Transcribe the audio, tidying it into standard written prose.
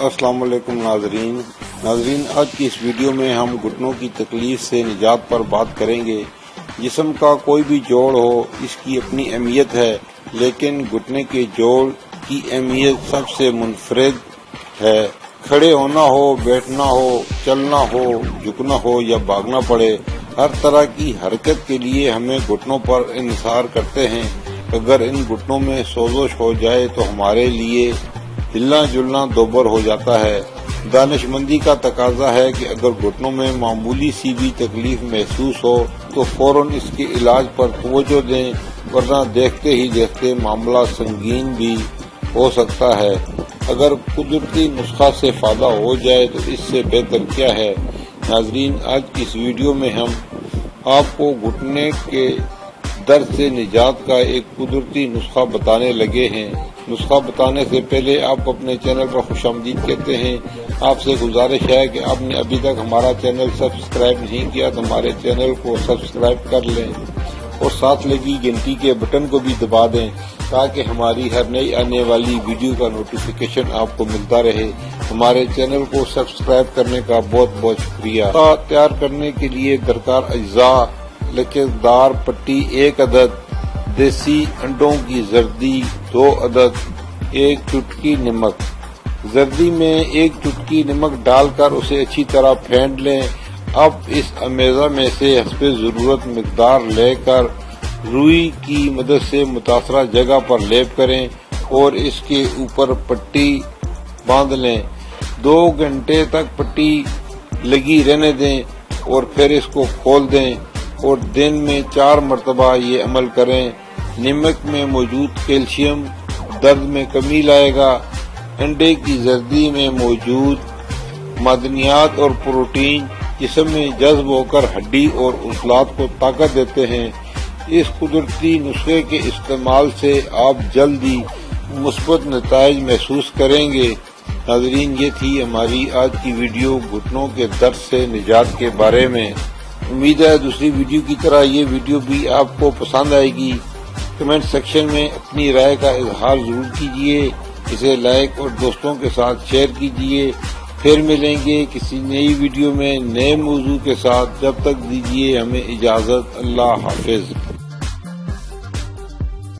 السلام علیکم ناظرین، آج کی اس ویڈیو میں ہم گھٹنوں کی تکلیف سے نجات پر بات کریں گے۔ جسم کا کوئی بھی جوڑ ہو، اس کی اپنی اہمیت ہے، لیکن گھٹنے کے جوڑ کی اہمیت سب سے منفرد ہے۔ کھڑے ہونا ہو، بیٹھنا ہو، چلنا ہو، جھکنا ہو یا بھاگنا پڑے، ہر طرح کی حرکت کے لیے ہمیں گھٹنوں پر انحصار کرتے ہیں۔ اگر ان گھٹنوں میں سوزش ہو جائے تو ہمارے لیے ہلنا جلنا دوبر ہو جاتا ہے۔ دانش مندی کا تقاضا ہے کہ اگر گھٹنوں میں معمولی سی بھی تکلیف محسوس ہو تو فوراً اس کے علاج پر توجہ دیں، ورنہ دیکھتے ہی دیکھتے معاملہ سنگین بھی ہو سکتا ہے۔ اگر قدرتی نسخہ سے فائدہ ہو جائے تو اس سے بہتر کیا ہے۔ ناظرین، آج کی اس ویڈیو میں ہم آپ کو گھٹنے کے درد سے نجات کا ایک قدرتی نسخہ بتانے لگے ہیں۔ نسخہ بتانے سے پہلے آپ اپنے چینل پر خوش آمدید کہتے ہیں۔ آپ سے گزارش ہے کہ آپ نے ابھی تک ہمارا چینل سبسکرائب نہیں کیا تو ہمارے چینل کو سبسکرائب کر لیں اور ساتھ لگی گھنٹی کے بٹن کو بھی دبا دیں تاکہ ہماری ہر نئی آنے والی ویڈیو کا نوٹیفیکیشن آپ کو ملتا رہے۔ ہمارے چینل کو سبسکرائب کرنے کا بہت بہت شکریہ۔ تیار کرنے کے لیے درکار اجزاء: لچکدار پٹی 1 عدد، دیسی انڈوں کی زردی 2 عدد، 1 چٹکی نمک۔ زردی میں 1 چٹکی نمک ڈال کر اسے اچھی طرح پھینٹ لیں۔ اب اس امیزہ میں سے حسب ضرورت مقدار لے کر روئی کی مدد سے متاثرہ جگہ پر لیپ کریں اور اس کے اوپر پٹی باندھ لیں۔ 2 گھنٹے تک پٹی لگی رہنے دیں اور پھر اس کو کھول دیں اور دن میں 4 مرتبہ یہ عمل کریں۔ نمک میں موجود کیلشیم درد میں کمی لائے گا۔ انڈے کی زردی میں موجود معدنیات اور پروٹین جسم میں جذب ہو کر ہڈی اور عضلات کو طاقت دیتے ہیں۔ اس قدرتی نسخے کے استعمال سے آپ جلد ہی مثبت نتائج محسوس کریں گے۔ ناظرین، یہ تھی ہماری آج کی ویڈیو گھٹنوں کے درد سے نجات کے بارے میں۔ امید ہے دوسری ویڈیو کی طرح یہ ویڈیو بھی آپ کو پسند آئے گی۔ کمنٹ سیکشن میں اپنی رائے کا اظہار ضرور کیجیے، اسے لائک اور دوستوں کے ساتھ شیئر کیجیے۔ پھر ملیں گے کسی نئی ویڈیو میں نئے موضوع کے ساتھ۔ جب تک دیجیے ہمیں اجازت۔ اللہ حافظ۔